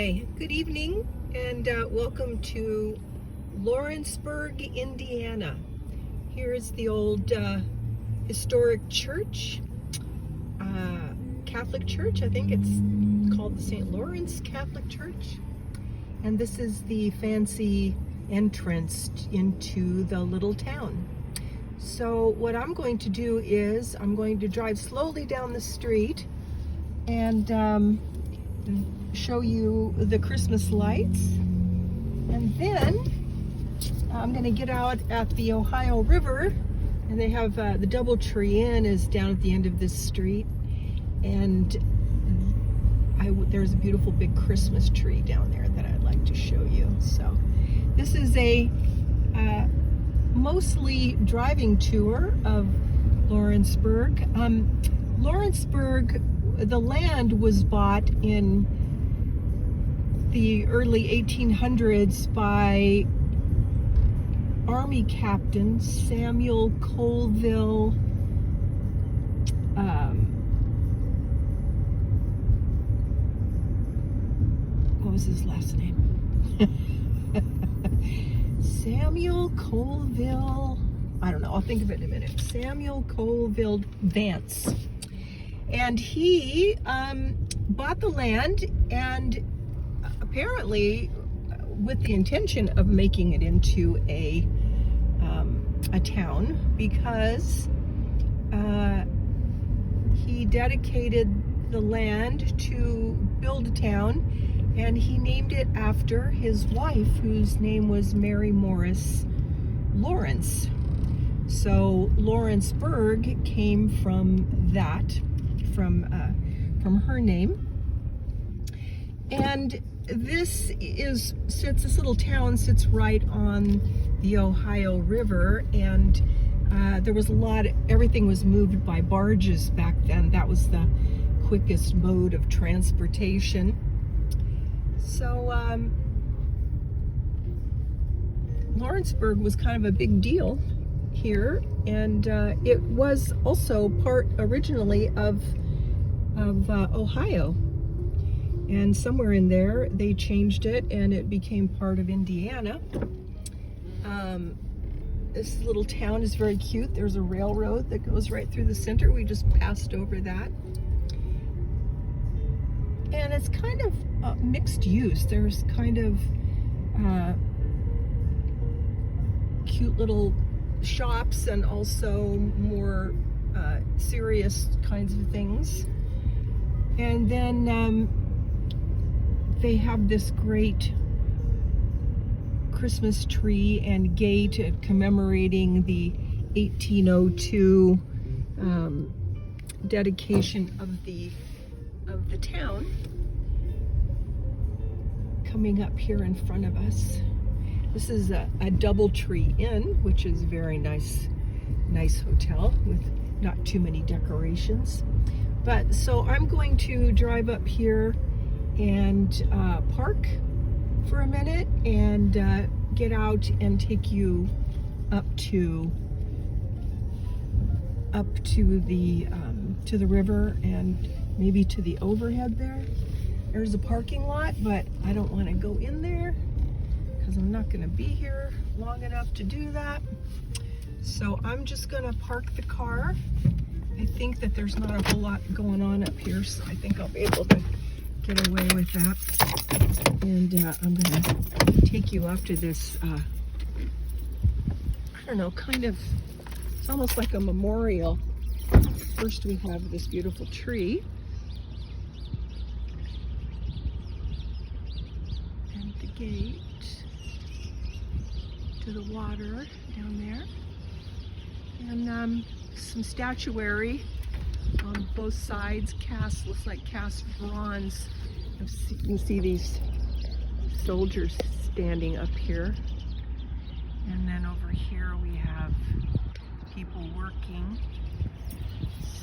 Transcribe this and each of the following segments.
Hi, good evening, and welcome to Lawrenceburg, Indiana. Here's the old historic church, Catholic church. I think it's called the St. Lawrence Catholic Church. And this is the fancy entrance into the little town. So what I'm going to do is I'm going to drive slowly down the street and show you the Christmas lights, and then I'm going to get out at the Ohio River, and they have the DoubleTree Inn is down at the end of this street, and there's a beautiful big Christmas tree down there that I'd like to show you. So this is a mostly driving tour of Lawrenceburg. Lawrenceburg, the land was bought in the early 1800s by Army Captain Samuel Colville what was his last name? Samuel Colville, I don't know, I'll think of it in a minute. Samuel Colville Vance. And he bought the land, and apparently with the intention of making it into a town, because he dedicated the land to build a town, and he named it after his wife, whose name was Mary Morris Lawrence. So Lawrenceburg came from that, from her name. And this little town sits right on the Ohio River, and there was everything was moved by barges back then. That was the quickest mode of transportation. So Lawrenceburg was kind of a big deal here, and it was also part originally of Ohio. And somewhere in there, they changed it, and it became part of Indiana. This little town is very cute. There's a railroad that goes right through the center. We just passed over that. And it's kind of mixed use. There's kind of cute little shops and also more serious kinds of things. And then they have this great Christmas tree and gate commemorating the 1802 dedication of the town coming up here in front of us. This is a DoubleTree Inn, which is a very nice hotel with not too many decorations. But so I'm going to drive up here and park for a minute and get out and take you up to the river and maybe to the overhead there. There's a parking lot, but I don't want to go in there because I'm not going to be here long enough to do that. So I'm just going to park the car. I think that there's not a whole lot going on up here, so I think I'll be able to get away with that. And I'm going to take you up to this, I don't know, kind of, it's almost like a memorial. First we have this beautiful tree. And the gate to the water down there. And some statuary on both sides, looks like cast bronze. You can see these soldiers standing up here. And then over here we have people working.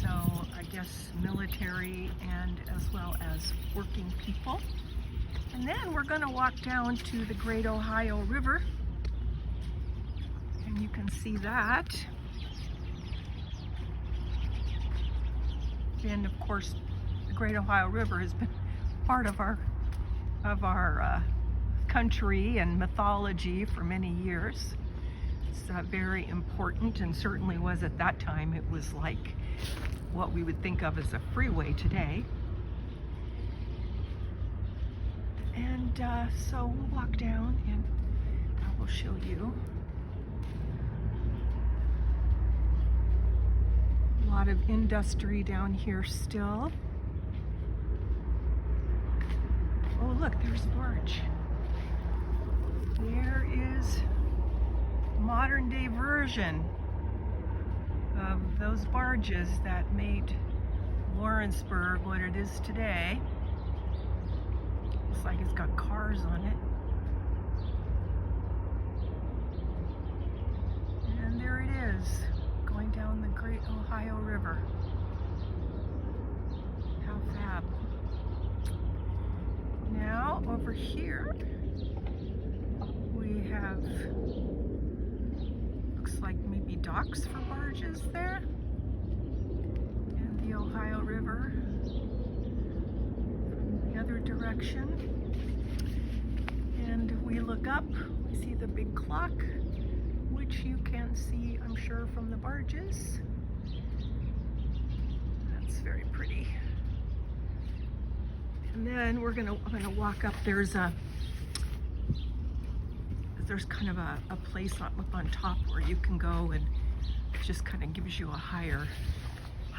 So I guess military and as well as working people. And then we're going to walk down to the Great Ohio River. And you can see that. And of course, the Great Ohio River has been part of our of our country and mythology for many years. It's very important, and certainly was at that time. It was like what we would think of as a freeway today. And so we'll walk down and I will show you. A lot of industry down here still. Oh look, there's a barge. There is a modern day version of those barges that made Lawrenceburg what it is today. Looks like it's got cars on it. And there it is, going down the Great Ohio River. How fab. Now, over here, we have, looks like maybe docks for barges there. And the Ohio River from the other direction. And if we look up, we see the big clock, which you can't see, I'm sure, from the barges. That's very pretty. And then I'm gonna walk up. There's kind of a place up on top where you can go, and it just kind of gives you a higher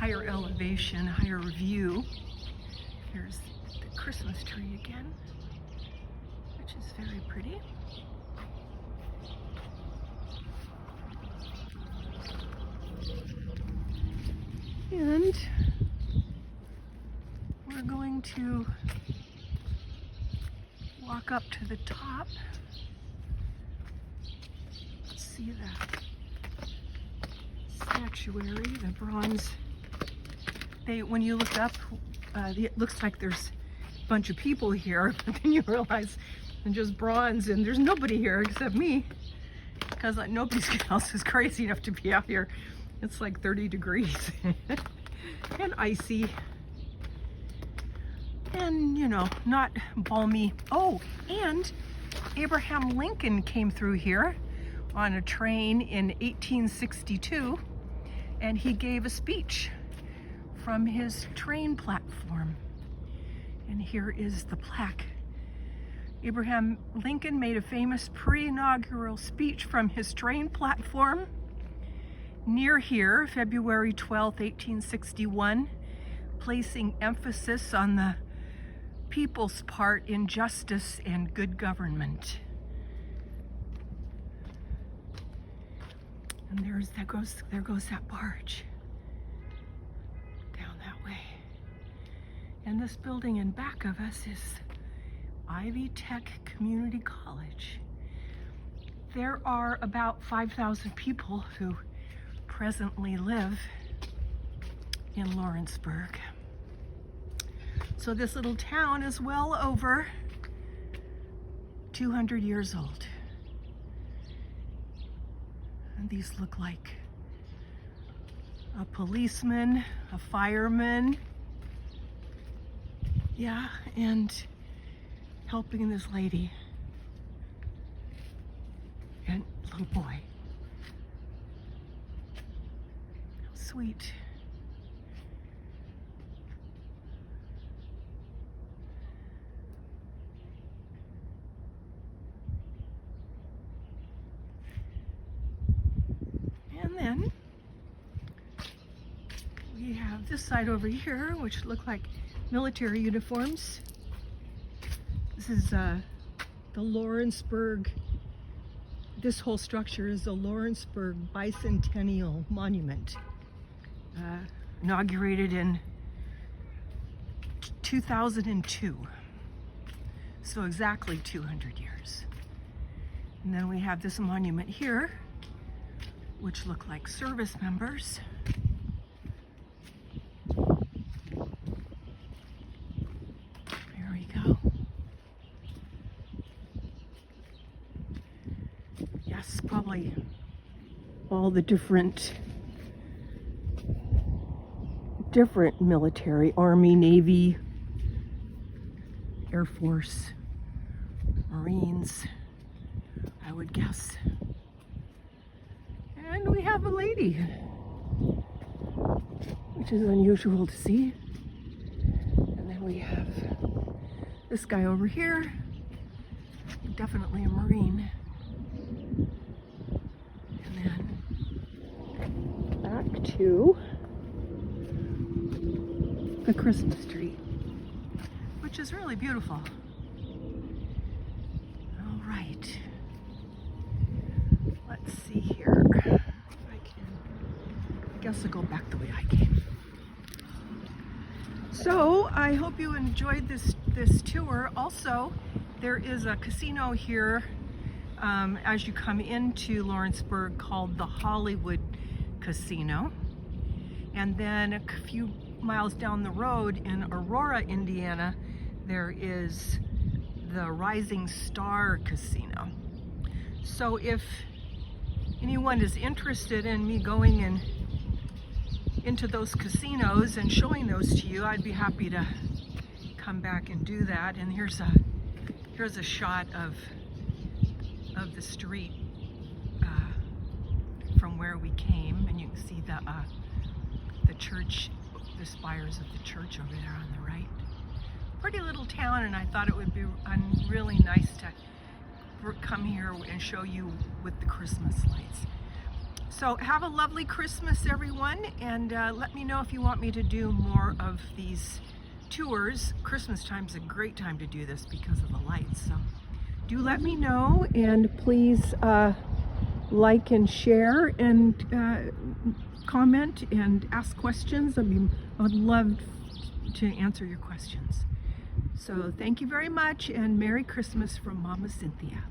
elevation, higher view. Here's the Christmas tree again, which is very pretty. And we're going to walk up to the top. Let's see the statuary, the bronze. When you look up, it looks like there's a bunch of people here, but then you realize it's just bronze and there's nobody here except me, because nobody else is crazy enough to be out here. It's like 30 degrees and icy and, you know, not balmy. Oh, and Abraham Lincoln came through here on a train in 1862, and he gave a speech from his train platform. And here is the plaque. Abraham Lincoln made a famous pre-inaugural speech from his train platform near here, February 12, 1861, placing emphasis on the people's part in justice and good government. And there goes that barge down that way. And this building in back of us is Ivy Tech Community College. There are about 5,000 people who presently live in Lawrenceburg. So this little town is well over 200 years old. And these look like a policeman, a fireman, yeah, and helping this lady and little boy. Sweet. And then we have this side over here, which look like military uniforms. This is the Lawrenceburg. This whole structure is the Lawrenceburg Bicentennial Monument. Inaugurated in 2002, so exactly 200 years. And then we have this monument here, which look like service members. There we go. Yes, probably all the different military, Army, Navy, Air Force Marines, I would guess. And we have a lady, which is unusual to see. And then we have this guy over here, definitely a Marine. And then back to the Christmas tree, which is really beautiful. All right, let's see here. I guess I'll go back the way I came. So I hope you enjoyed this tour. Also, there is a casino here as you come into Lawrenceburg called the Hollywood Casino. And then a few miles down the road in Aurora, Indiana, there is the Rising Star Casino. So if anyone is interested in me going into those casinos and showing those to you, I'd be happy to come back and do that. And here's a shot of the street from where we came, and you can see the church, the spires of the church over there on the right. Pretty little town, and I thought it would be really nice to come here and show you with the Christmas lights. So have a lovely Christmas, everyone, and let me know if you want me to do more of these tours. Christmas time's a great time to do this because of the lights, so do let me know, and please like and share and comment and ask questions. I mean, I'd love to answer your questions. So thank you very much, and Merry Christmas from Mama Cynthia.